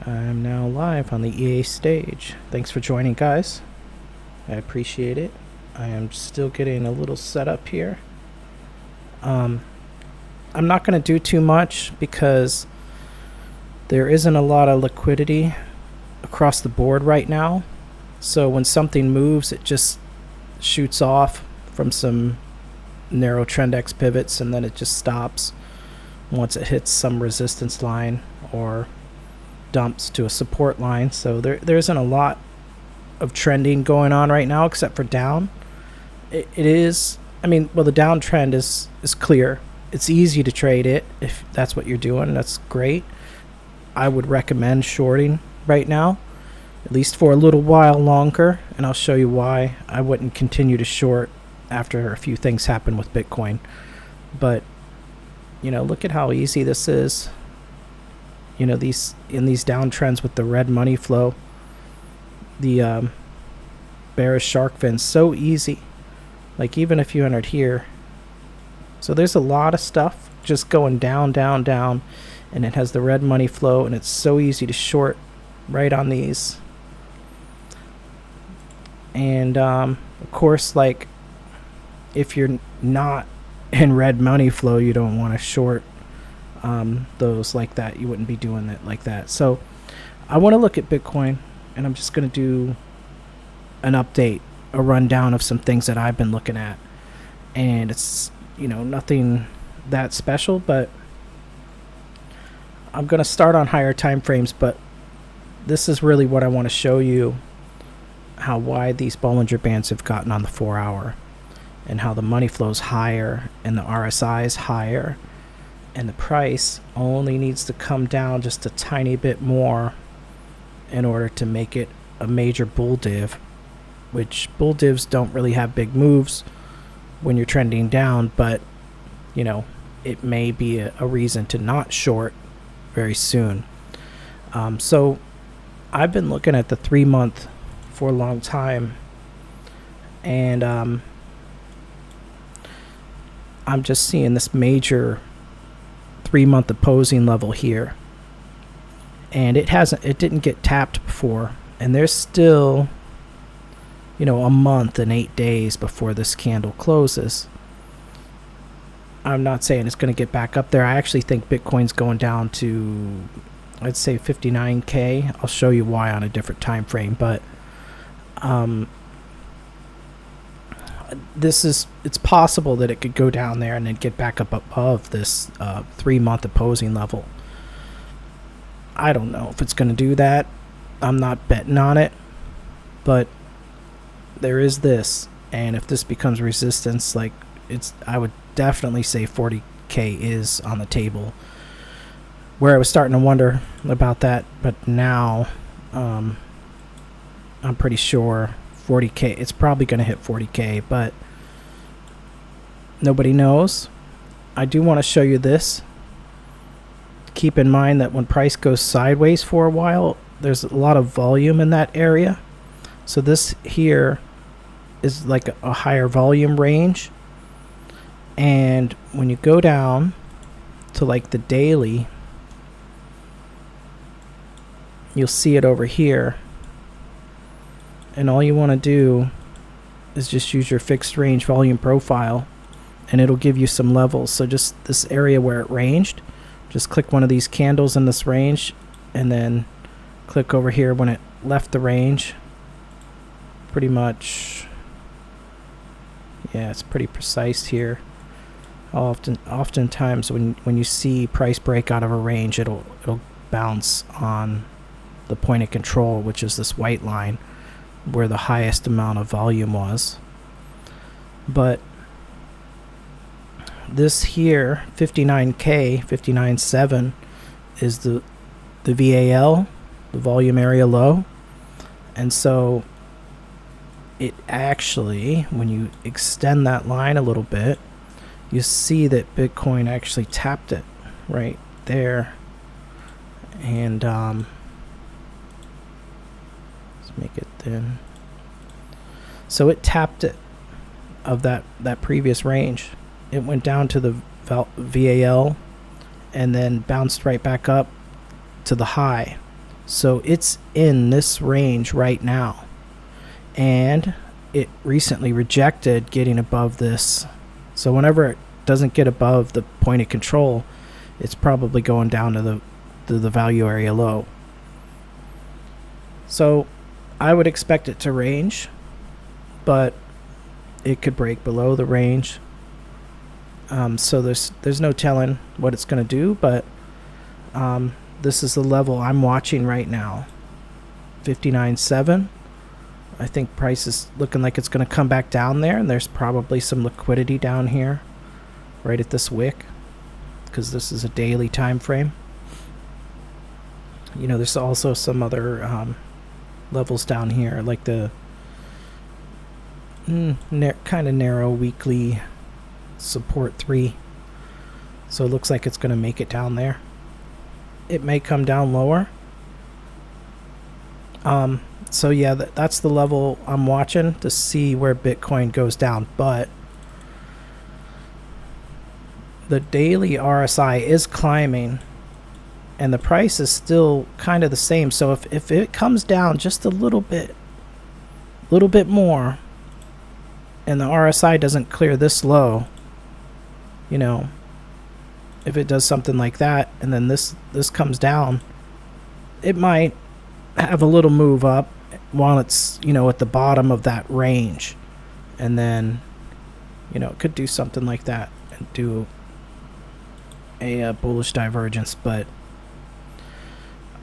I'm now live on the EA stage. Thanks for joining, guys. I appreciate it. I am still getting a little set up here. I'm not going to do too much because there isn't a lot of liquidity across the board right now. So when something moves, it just shoots off from some narrow trend X pivots, and then it just stops once it hits some resistance line or dumps to a support line. So there isn't a lot of trending going on right now except for down. It is, I mean, well, the downtrend is clear. It's easy to trade it if that's what you're doing. That's great. I would recommend shorting right now, at least for a little while longer, and I'll show you why I wouldn't continue to short after a few things happen with Bitcoin. But you know, look at how easy this is. You know, these downtrends with the red money flow, the bearish shark fin, so easy. Like even if you entered here, so there's a lot of stuff just going down, down, down, and it has the red money flow, and it's so easy to short right on these. And of course, like if you're not in red money flow, you don't want to short those like that. You wouldn't be doing it like that. So I want to look at Bitcoin, and I'm just going to do an update, a rundown of some things that I've been looking at. And it's, you know, nothing that special, but I'm going to start on higher time frames. But this is really what I want to show you, how wide these Bollinger Bands have gotten on the 4 hour, and how the money flows higher and the RSI is higher, and the price only needs to come down just a tiny bit more in order to make it a major bull div, which bull divs don't really have big moves when you're trending down, but you know, it may be a reason to not short very soon. So I've been looking at the 3 month for a long time, and I'm just seeing this major 3 month opposing level here, and it didn't get tapped before, and there's still, you know, a month and 8 days before this candle closes. I'm not saying it's going to get back up there. I actually think Bitcoin's going down to, I'd say 59K. I'll show you why on a different time frame, but it's possible that it could go down there and then get back up above this 3 month opposing level. I don't know if it's going to do that. I'm not betting on it, but there is this, and if this becomes resistance, like I would definitely say 40K is on the table, where I was starting to wonder about that, but now I'm pretty sure 40K, it's probably going to hit 40K, but nobody knows. I do want to show you this. Keep in mind that when price goes sideways for a while, there's a lot of volume in that area. So this here is like a higher volume range, and when you go down to like the daily, you'll see it over here. And all you want to do is just use your fixed range volume profile, and it'll give you some levels. So just this area where it ranged, just click one of these candles in this range, and then click over here when it left the range. Pretty much, yeah, it's pretty precise here. Oftentimes when you see price break out of a range, it'll bounce on the point of control, which is this white line, where the highest amount of volume was. But this here, 59K, 59.7, is the VAL, the volume area low. And so it actually, when you extend that line a little bit, you see that Bitcoin actually tapped it right there. And make it thin. So it tapped it of that previous range. It went down to the VAL and then bounced right back up to the high. So it's in this range right now, and it recently rejected getting above this. So whenever it doesn't get above the point of control, it's probably going down to the value area low. So I would expect it to range, but it could break below the range. So there's no telling what it's going to do, but this is the level I'm watching right now, 59.7. I think price is looking like it's going to come back down there, and there's probably some liquidity down here right at this wick, because this is a daily time frame. You know, there's also some other levels down here, like the kind of narrow weekly support 3. So it looks like it's going to make it down there. It may come down lower. So yeah, that's the level I'm watching to see where Bitcoin goes down. But the daily RSI is climbing, and the price is still kind of the same. So if it comes down just a little bit more, and the RSI doesn't clear this low, you know, if it does something like that, and then this comes down, it might have a little move up while it's, you know, at the bottom of that range, and then, you know, it could do something like that and do a bullish divergence. But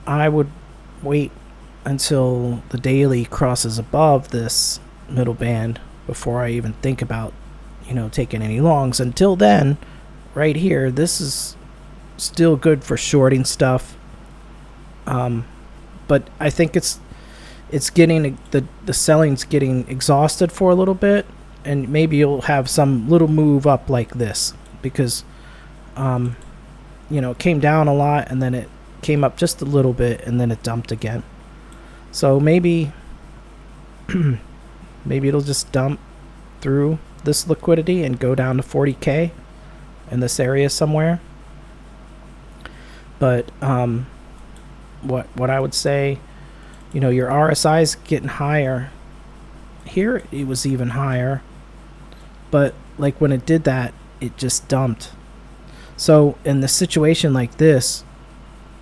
I would wait until the daily crosses above this middle band before I even think about, you know, taking any longs. Until then, right here, this is still good for shorting stuff. But I think it's getting the selling's getting exhausted for a little bit, and maybe you'll have some little move up like this, because you know, it came down a lot and then it came up just a little bit and then it dumped again. So maybe maybe it'll just dump through this liquidity and go down to 40K in this area somewhere. But what I would say, you know, your RSI is getting higher. Here it was even higher, but like when it did that, it just dumped. So in the situation like this,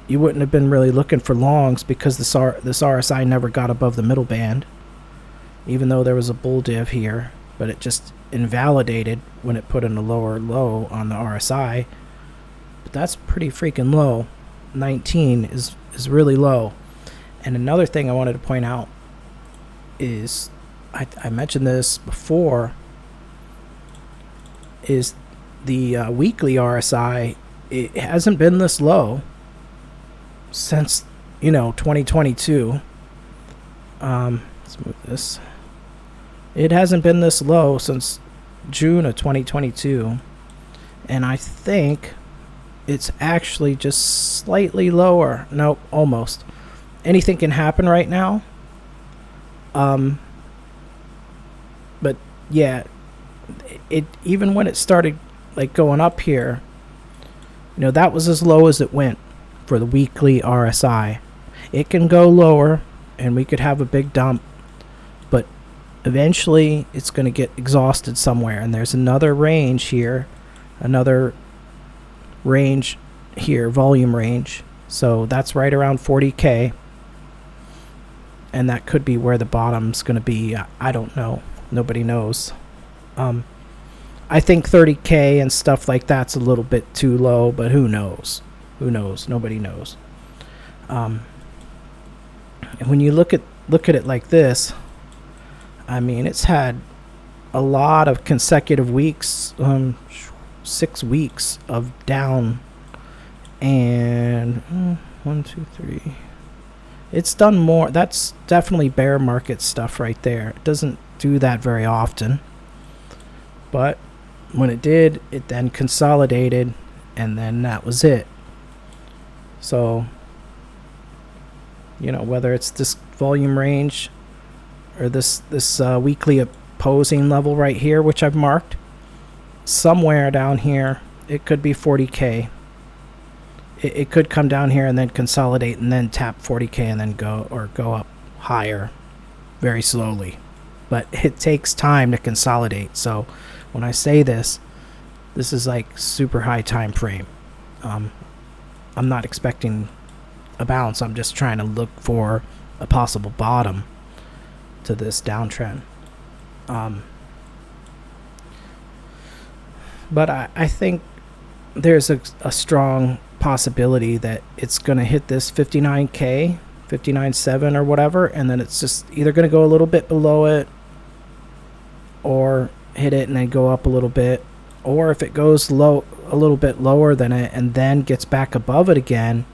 you wouldn't have been really looking for longs, because this RSI never got above the middle band, even though there was a bull div here, but it just invalidated when it put in a lower low on the RSI. But that's pretty freaking low. 19 is really low. And another thing I wanted to point out is, I mentioned this before, is the weekly RSI. It hasn't been this low since, you know, 2022. Let's move this. It hasn't been this low since June of 2022, and I think it's actually just slightly lower. Nope, almost. Anything can happen right now. But yeah, it even when it started like going up here, you know, that was as low as it went for the weekly RSI. It can go lower and we could have a big dump, but eventually it's going to get exhausted somewhere. And there's another range here, another range here, volume range. So that's right around 40K. And that could be where the bottom's going to be. I don't know. Nobody knows. I think 30K and stuff like that's a little bit too low, but who knows? Who knows? Nobody knows. And when you look at it like this, I mean, it's had a lot of consecutive weeks, 6 weeks of down, and 1, 2, 3. It's done more. That's definitely bear market stuff right there. It doesn't do that very often, but when it did, it then consolidated, and then that was it. So, you know, whether it's this volume range or this weekly opposing level right here, which I've marked, somewhere down here, it could be 40K. it could come down here and then consolidate and then tap 40K and then go up higher very slowly. But it takes time to consolidate. So when I say this is like super high time frame. I'm not expecting a bounce. I'm just trying to look for a possible bottom to this downtrend. But I think there's a strong possibility that it's going to hit this 59K, 59.7 or whatever, and then it's just either going to go a little bit below it or hit it and then go up a little bit. Or if it goes low, a little bit lower than it and then gets back above it again,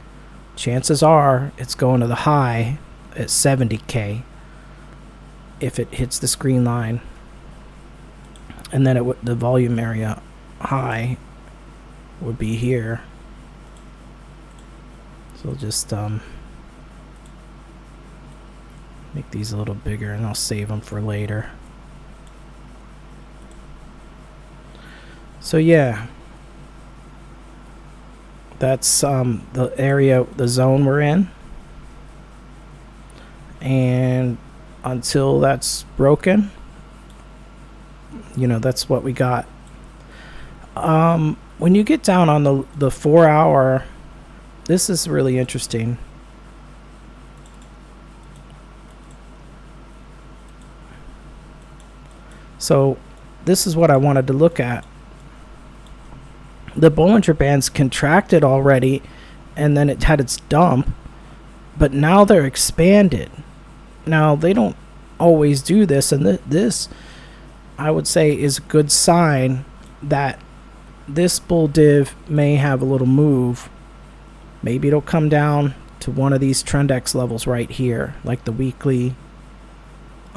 chances are it's going to the high at 70K if it hits this green line. And then the volume area high would be here. So just make these a little bigger and I'll save them for later. So yeah, that's the area, the zone we're in. And until that's broken, you know, that's what we got. When you get down on the 4 hour, this is really interesting. So this is what I wanted to look at. The Bollinger Bands contracted already, and then it had its dump, but now they're expanded. Now, they don't always do this, and this, I would say, is a good sign that this bull div may have a little move. Maybe it'll come down to one of these trend X levels right here, like the weekly,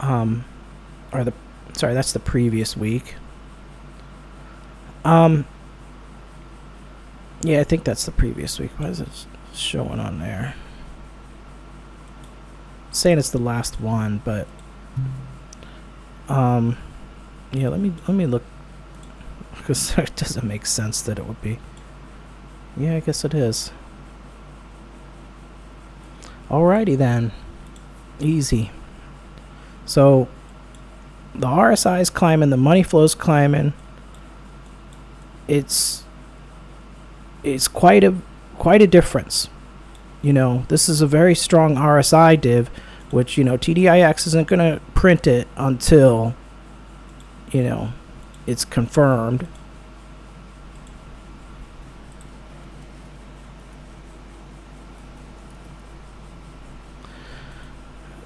sorry, that's the previous week. Yeah, I think that's the previous week. Why is it showing on there? It's saying it's the last one, but yeah, let me look, because it doesn't make sense that it would be. Yeah, I guess it is. Alrighty then. Easy. So the RSI is climbing, the money flow's climbing. It's quite a difference. You know, this is a very strong RSI div, which, you know, TDIX isn't going to print it until, you know, it's confirmed.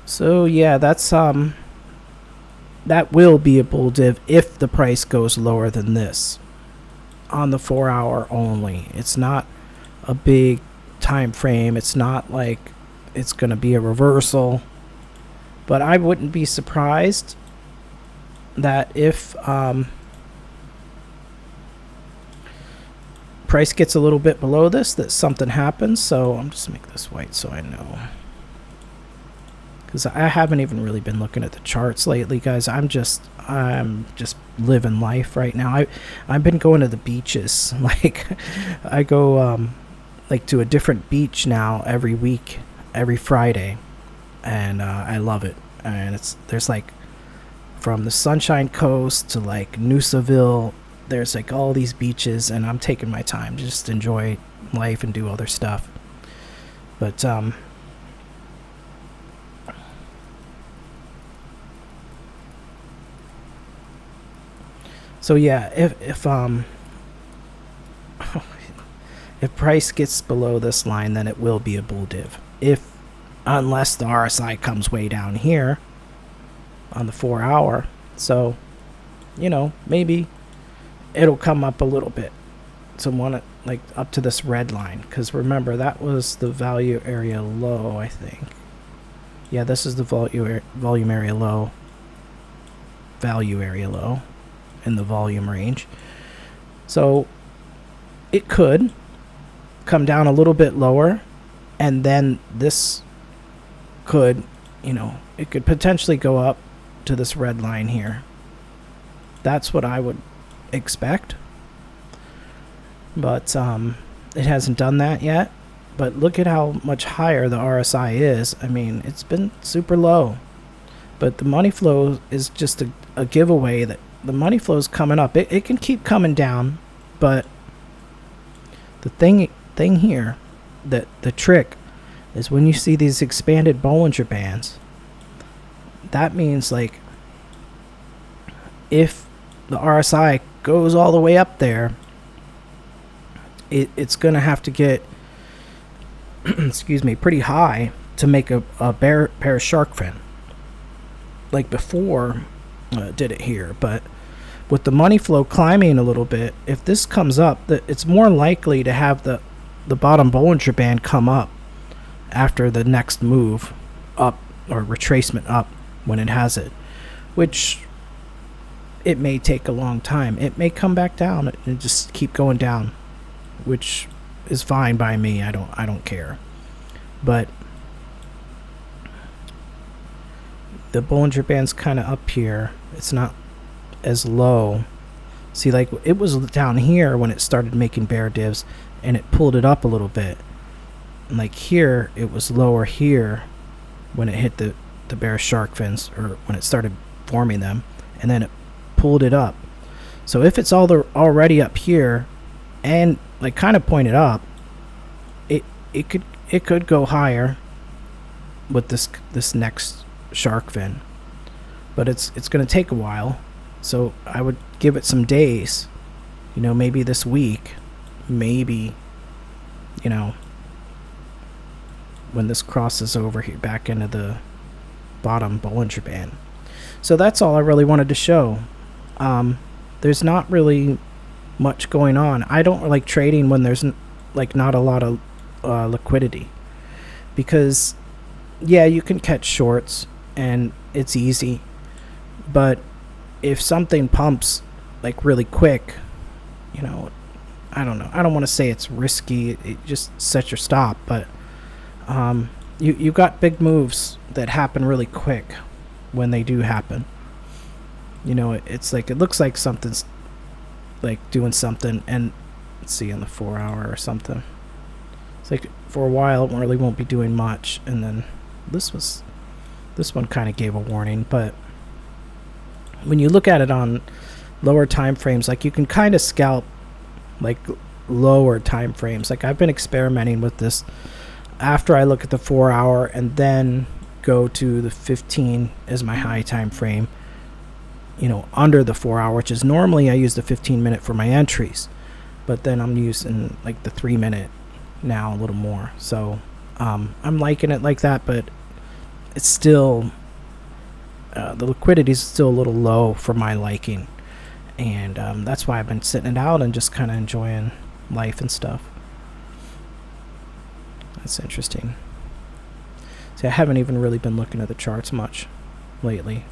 So yeah, that's that will be a bull div if the price goes lower than this on the 4 hour only. It's not a big time frame. It's not like it's going to be a reversal, but I wouldn't be surprised that if price gets a little bit below this, that something happens. So I'm just make this white so I know, because I haven't even really been looking at the charts lately, guys. I'm just living life right now. I've been going to the beaches. Like, I go like to a different beach now every week, every Friday, and I love it. And there's like from the Sunshine Coast to like Noosaville, there's like all these beaches, and I'm taking my time to just enjoy life and do other stuff. But so yeah, if price gets below this line, then it will be a bull div. Unless the RSI comes way down here on the 4 hour. So, you know, maybe it'll come up a little bit to one, like up to this red line, because remember that was the value area low, I think. Yeah, this is the volume area low, value area low in the volume range. So it could come down a little bit lower, and then this could, you know, it could potentially go up to this red line here. That's what I would expect. But it hasn't done that yet. But look at how much higher the RSI is. I mean, it's been super low. But the money flow is just a giveaway that the money flow is coming up. It can keep coming down, but the thing here, that the trick is when you see these expanded Bollinger Bands, that means like if the RSI goes all the way up there, it's going to have to get excuse me, pretty high to make a bear shark fin like before did it here. But with the money flow climbing a little bit, if this comes up, it's more likely to have the bottom Bollinger Band come up after the next move up or retracement up when it has it, which it may take a long time. It may come back down and just keep going down, which is fine by me. I don't care. But the Bollinger Band's kind of up here. It's not as low. See, like it was down here when it started making bear divs, and it pulled it up a little bit. And like here, it was lower here when it hit the bear shark fins, or when it started forming them, and then it pulled it up. So if it's already up here and like kind of pointed up, it could go higher with this next shark fin, but it's going to take a while. So I would give it some days, maybe this week, maybe, when this crosses over here back into the bottom Bollinger Band. So that's all I really wanted to show. There's not really much going on. I don't like trading when there's like not a lot of liquidity, because yeah, you can catch shorts and it's easy, but if something pumps like really quick, I don't know, I don't want to say it's risky, it just set your stop, but you got big moves that happen really quick when they do happen. It's like, it looks like something's like doing something, and let's see, on the 4 hour or something, it's like for a while it really won't be doing much, and then this one kind of gave a warning. But when you look at it on lower time frames, like you can kind of scalp like lower time frames. Like I've been experimenting with this after I look at the 4 hour and then go to the 15 as my high time frame, under the 4 hour, which is normally I use the 15-minute for my entries, but then I'm using like the 3-minute now a little more. So I'm liking it like that, but it's still the liquidity is still a little low for my liking, and that's why I've been sitting it out and just kind of enjoying life and stuff. That's interesting. See, I haven't even really been looking at the charts much lately.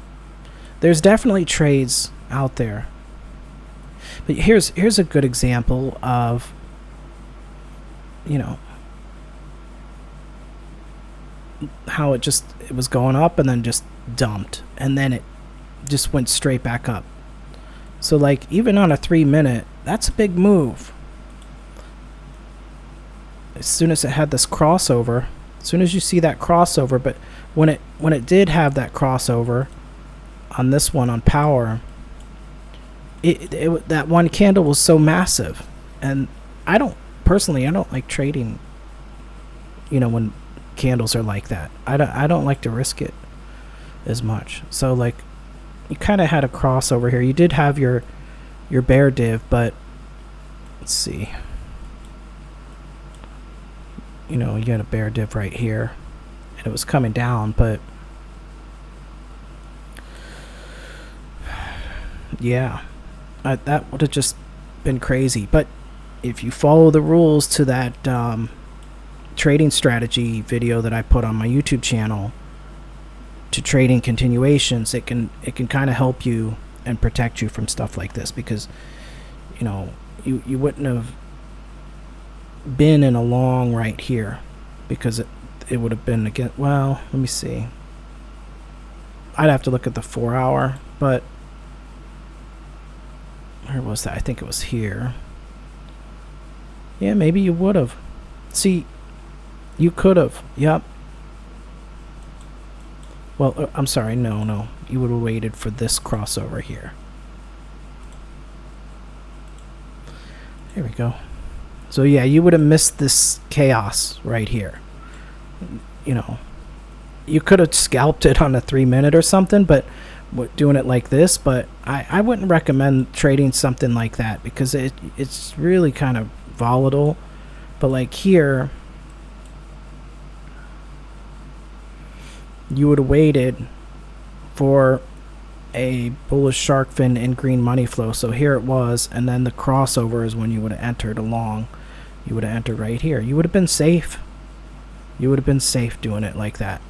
There's definitely trades out there, but here's a good example of how it was going up and then just dumped, and then it just went straight back up. So like even on a 3-minute, that's a big move. As soon as it had this crossover, as soon as you see that crossover, but when it did have that crossover on this one on power, that one candle was so massive, and I don't like trading when candles are like that. I don't like to risk it as much. So like you kind of had a crossover here. You did have your bear div, but let's see, you had a bear div right here and it was coming down, but yeah, that would have just been crazy. But if you follow the rules to that trading strategy video that I put on my YouTube channel to trading continuations, it can kind of help you and protect you from stuff like this, because you wouldn't have been in a long right here, because it would have been again. Well, let me see, I'd have to look at the 4 hour, but where was that? I think it was here. Yeah, maybe you would have. See, you could have. Yep. Well, I'm sorry. No. You would have waited for this crossover here. Here we go. So yeah, you would have missed this chaos right here. You know, you could have scalped it on a 3-minute or something, but doing it like this. But I wouldn't recommend trading something like that because it's really kind of volatile. But like here, you would have waited for a bullish shark fin and green money flow. So here it was, and then the crossover is when you would have entered along. You would have entered right here. You would have been safe. You would have been safe doing it like that.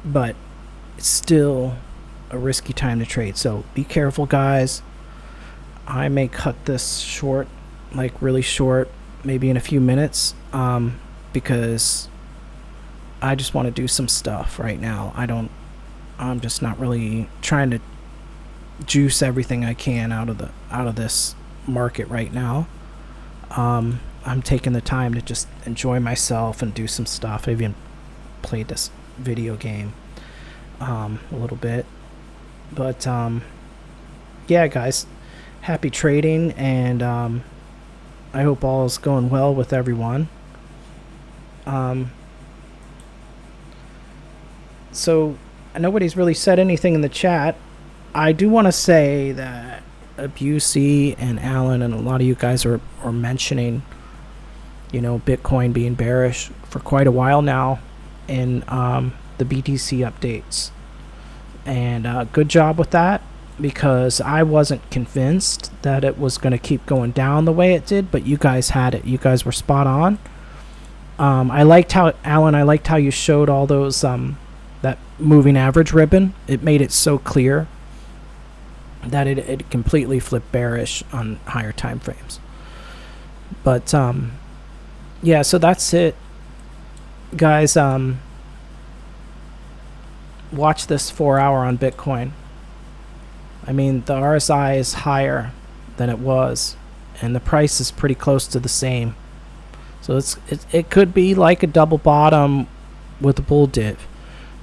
But it's still a risky time to trade. So be careful, guys. I may cut this short, like really short, maybe in a few minutes, because I just want to do some stuff right now. I'm just not really trying to juice everything I can out of this market right now. I'm taking the time to just enjoy myself and do some stuff. I even played this video game a little bit. But yeah, guys, happy trading, and I hope all is going well with everyone. So nobody's really said anything in the chat. I do want to say that Busey and Alan and a lot of you guys are mentioning, Bitcoin being bearish for quite a while now in the BTC updates. And good job with that, because I wasn't convinced that it was going to keep going down the way it did, but you guys had it. You guys were spot on. I liked how you showed all those that moving average ribbon. It made it so clear that it completely flipped bearish on higher time frames. But yeah, so that's it, guys. Watch this 4-hour on Bitcoin. I mean, the RSI is higher than it was, and the price is pretty close to the same. So it could be like a double bottom with a bull dip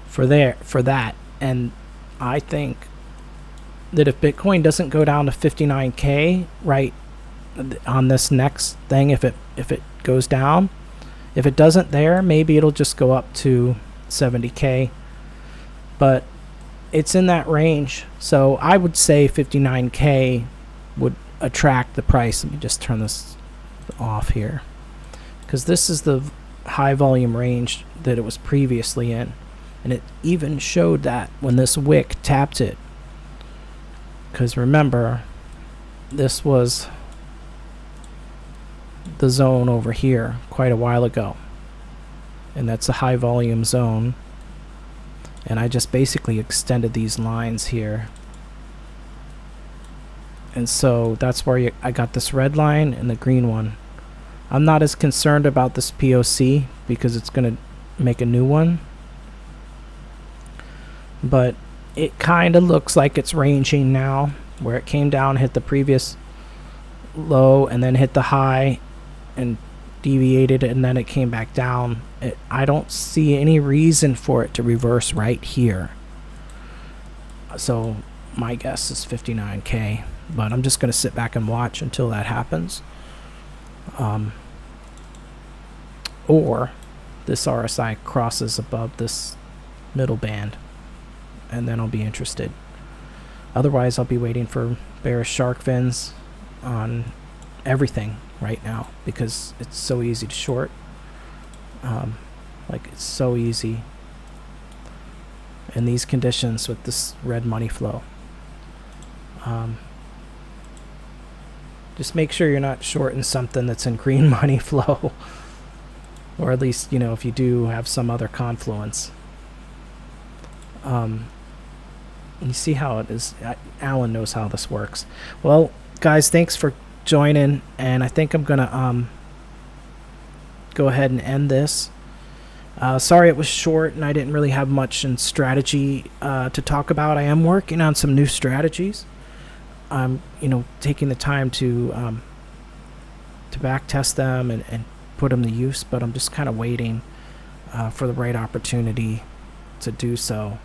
for that. And I think that if Bitcoin doesn't go down to 59K right on this next thing, if it goes down, if it doesn't there, maybe it'll just go up to 70K. But it's in that range, so I would say 59K would attract the price. Let me just turn this off here, because this is the high volume range that it was previously in, and it even showed that when this wick tapped it, because remember, this was the zone over here quite a while ago, and that's a high volume zone. And I just basically extended these lines here. And so that's where I got this red line and the green one. I'm not as concerned about this POC because it's going to make a new one. But it kind of looks like it's ranging now, where it came down, hit the previous low, and then hit the high and deviated, and then it came back down. I don't see any reason for it to reverse right here. So my guess is 59K, but I'm just going to sit back and watch until that happens. Or this RSI crosses above this middle band, and then I'll be interested. Otherwise, I'll be waiting for bearish shark fins on everything right now, because it's so easy to short. Like, it's so easy in these conditions with this red money flow. Just make sure you're not shorting something that's in green money flow, or at least, if you do have some other confluence. You see how it is. Alan knows how this works. Well, guys, thanks for joining, and I think I'm gonna go ahead and end this. Sorry it was short and I didn't really have much in strategy to talk about. I am working on some new strategies. I'm taking the time to to back test them and put them to use, but I'm just kind of waiting for the right opportunity to do so.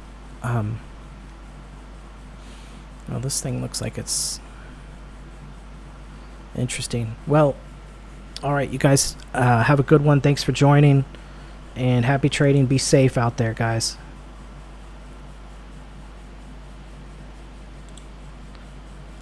Well, this thing looks like it's interesting. Well, all right, you guys have a good one. Thanks for joining, and happy trading. Be safe out there, guys.